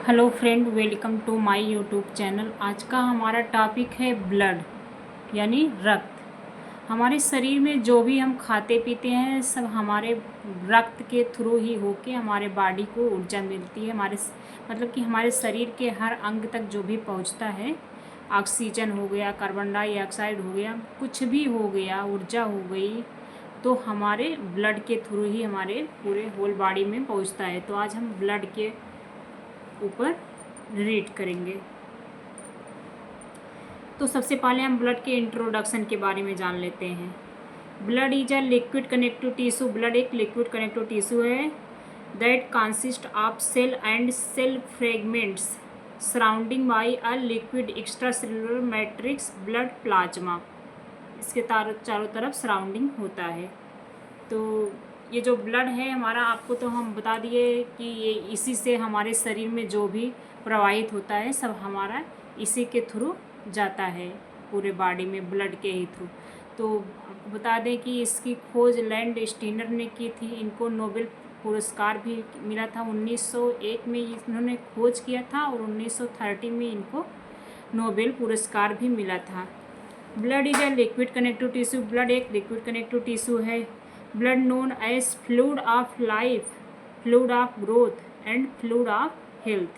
Hello friend, welcome to my YouTube channel. आज का हमारा टॉपिक है ब्लड यानी रक्त। हमारे शरीर में जो भी हम खाते पीते हैं सब हमारे रक्त के थ्रू ही होके हमारे बॉडी को ऊर्जा मिलती है। मतलब कि हमारे शरीर के हर अंग तक जो भी पहुंचता है, ऑक्सीजन हो गया, कार्बन डाइऑक्साइड हो गया, कुछ भी हो गया, ऊर्जा हो गई, तो हमारे ब्लड के थ्रू ही हमारे पूरे होल बॉडी में पहुंचता है। तो आज हम ब्लड के ऊपर रीड करेंगे। तो सबसे पहले हम ब्लड के इंट्रोडक्शन के बारे में जान लेते हैं। Blood is a liquid connective tissue. Blood एक लिक्विड कनेक्टिव टिश्यू है that consist of cell and cell fragments surrounding by a liquid extra cellular matrix blood plasma. इसके चारों तरफ सराउंडिंग होता है। तो ये जो ब्लड है हमारा, आपको तो हम बता दिए कि ये इसी से हमारे शरीर में जो भी प्रवाहित होता है सब हमारा इसी के थ्रू जाता है, पूरे बॉडी में ब्लड के ही थ्रू। तो आपको बता दें कि इसकी खोज लैंड स्टीनर ने की थी। इनको नोबेल पुरस्कार भी मिला था। 1901 में इन्होंने खोज किया था और 1930 में इनको नोबेल पुरस्कार भी मिला था। Blood is a liquid connective tissue. Blood एक लिक्विड कनेक्टिव टिश्यू है। Blood known as fluid of life, fluid of growth and fluid of health.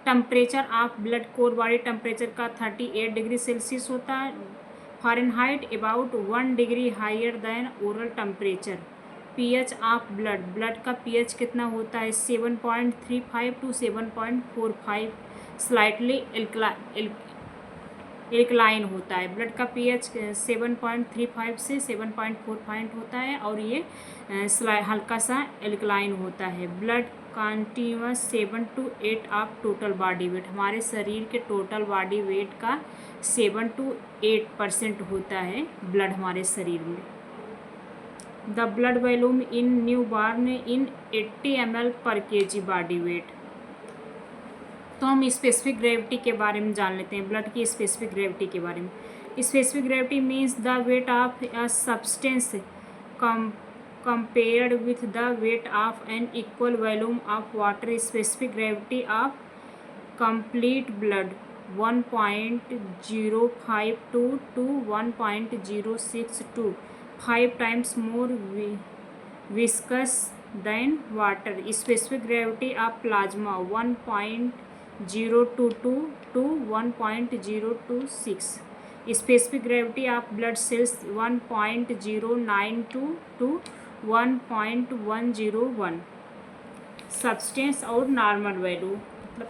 Temperature of blood, core body temperature का 38 डिग्री सेल्सियस होता है, Fahrenheit about 1 degree higher than oral temperature. PH of blood, blood का pH कितना होता है 7.35 to 7.45, slightly alkaline होता है। Blood का पीएच 7.35 से 7.45 होता है और ये हल्का सा एल्कलाइन होता है। Blood continuous 7 to 8 of total body weight, हमारे शरीर के टोटल बॉडी वेट का 7 to 8% होता है ब्लड हमारे शरीर में। The blood volume in new born in 80 ml पर kg बॉडी वेट। तो हम स्पेसिफिक ग्रेविटी के बारे में जान लेते हैं, ब्लड की स्पेसिफिक ग्रेविटी के बारे में। Specific gravity means the weight of a substance compared with the weight of an equal volume of water. Specific gravity of complete blood 1.052 to 1.062, 5 times more viscous than water. Specific gravity of plasma 1.022 to 1.026. Specific gravity of blood cells 1.092 to 1.101। Substance और normal value, मतलब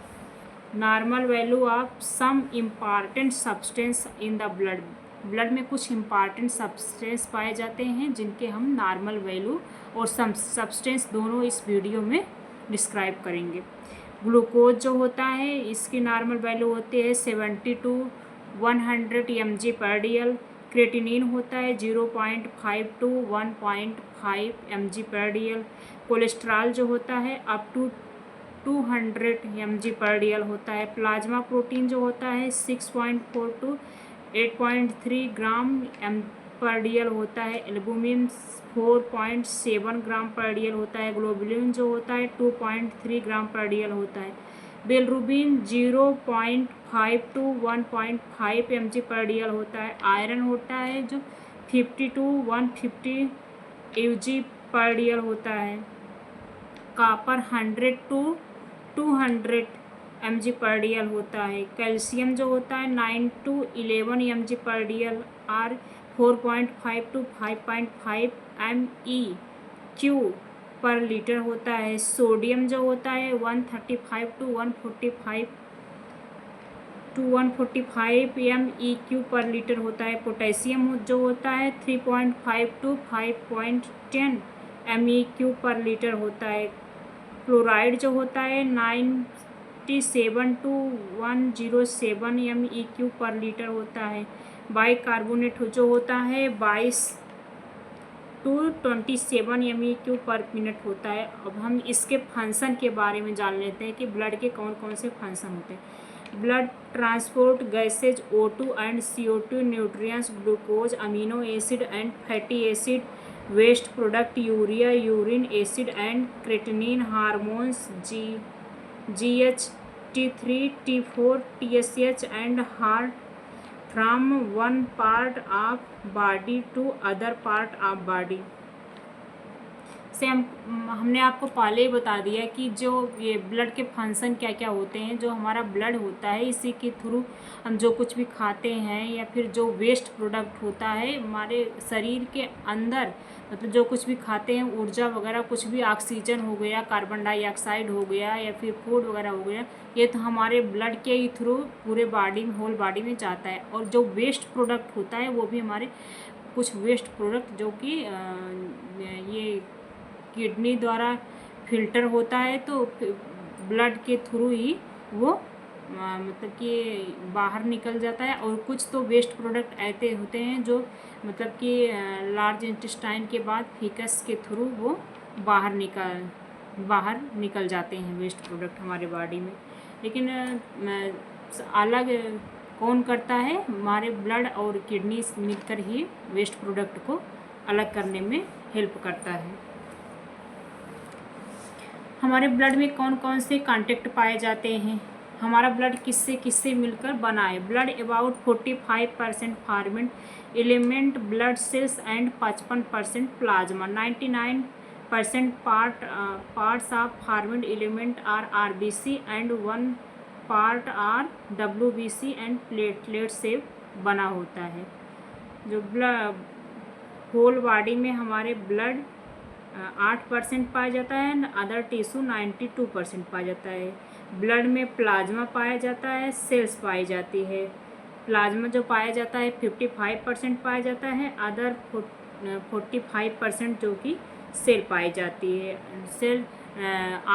normal value of some important substance in the blood. Blood में कुछ important substance पाए जाते हैं जिनके हम normal value और सब्सटेंस दोनों इस वीडियो में डिस्क्राइब करेंगे। ग्लूकोज जो होता है इसकी नॉर्मल वैल्यू होती है 70 to 100 mg पर DL। क्रेटिनिन होता है 0.5 to 1.5 mg पर DL। कोलेस्ट्रॉल जो होता है अप टू 200 mg पर DL होता है। प्लाज्मा प्रोटीन जो होता है 6.4 to 8.3 ग्राम पर DL होता है। एल्बुमिन 4.7 ग्राम पर DL होता है। ग्लोबुलिन जो होता है 2.3 ग्राम पर DL होता है। बिलरुबिन 0.5 to 1.5 mg पर DL होता है। आयरन होता है जो 50 to 150 mg पर DL होता है। कॉपर 100 to 200 mg पर DL होता है। कैल्शियम जो होता है 9 to 11 mg पर DL और 4.5 to 5.5 MEq पर लीटर होता है। सोडियम जो होता है 135 to 145 MEq पर लीटर होता है। पोटेशियम जो होता है 3.5 to 5.10 MEq पर लीटर होता है। क्लोराइड जो होता है 97 to 107 MEq पर लीटर होता है। बाइकार्बोनेट जो होता है 22 to 27 MEq पर मिनट होता है। अब हम इसके फंक्शन के बारे में जान लेते हैं कि ब्लड के कौन कौन से फंक्शन होते हैं। Blood transport gases O2 and CO2, nutrients, glucose, amino acid and fatty acid, waste product urea, urine acid and creatinine, hormones, GH, T3, T4, TSH and heart from one part of body to other part of body। से हमने आपको पहले ही बता दिया कि जो ये blood के फंक्शन क्या क्या होते हैं। जो हमारा ब्लड होता है इसी के थ्रू हम जो कुछ भी खाते हैं या फिर जो वेस्ट प्रोडक्ट होता है हमारे शरीर के अंदर, मतलब जो कुछ भी खाते हैं ऊर्जा वगैरह कुछ भी, ऑक्सीजन हो गया, कार्बन डाइऑक्साइड हो गया या फिर फूड वगैरह हो गया, ये तो हमारे ब्लड के ही थ्रू पूरे बॉडी में, होल बॉडी में जाता है। और जो वेस्ट प्रोडक्ट होता है वो भी हमारे कुछ वेस्ट प्रोडक्ट जो कि ये किडनी द्वारा फिल्टर होता है तो ब्लड के थ्रू ही वो मतलब कि बाहर निकल जाता है। और कुछ तो वेस्ट प्रोडक्ट ऐसे होते हैं जो मतलब कि लार्ज इंटेस्टाइन के बाद फीकस के थ्रू वो बाहर निकल जाते हैं वेस्ट प्रोडक्ट हमारे बॉडी में। लेकिन अलग कौन करता है? हमारे ब्लड और किडनी मिलकर ही वेस्ट प्रोडक्ट को अलग करने में हेल्प करता है। हमारे ब्लड में कौन कौन से कॉन्टैक्ट पाए जाते हैं? हमारा ब्लड किससे किससे मिलकर बना है? Blood about 45% formed element blood cells and 55% plasma. 99% parts of formed element are RBC and 1 part are WBC and platelet से बना होता है। जो ब्लड होल बॉडी में हमारे ब्लड 8% पाया जाता है, अदर टिश्यू 92% पाया जाता है। ब्लड में प्लाज्मा पाया जाता है, सेल्स पाई जाती है। प्लाज्मा जो पाया जाता है 55% पाया जाता है, अदर 45% जो कि सेल पाई जाती है। Cell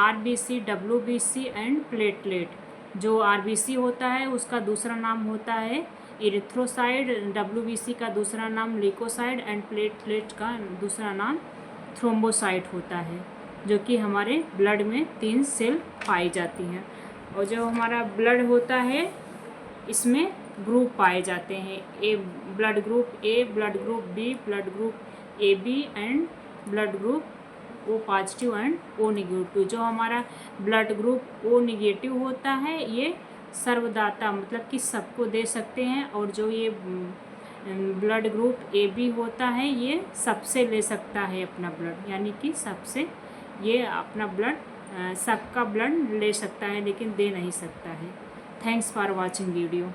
RBC, WBC and platelet. जो RBC होता है उसका दूसरा नाम होता है इरिथ्रोसाइड, WBC का दूसरा नाम ल्यूकोसाइड एंड प्लेटलेट का दूसरा नाम थ्रोम्बोसाइट होता है, जो कि हमारे ब्लड में 3 सेल पाई जाती हैं। और जो हमारा ब्लड होता है इसमें ग्रुप पाए जाते हैं, blood group A, blood group B, blood group AB and blood group O positive and O negative. जो हमारा ब्लड ग्रुप O नेगेटिव होता है ये सर्वदाता, मतलब कि सबको दे सकते हैं। और जो ये ब्लड ग्रुप AB होता है ये सबसे ले सकता है अपना ब्लड, यानी कि सबसे ये अपना ब्लड सबका ब्लड ले सकता है लेकिन दे नहीं सकता है। Thanks for watching video.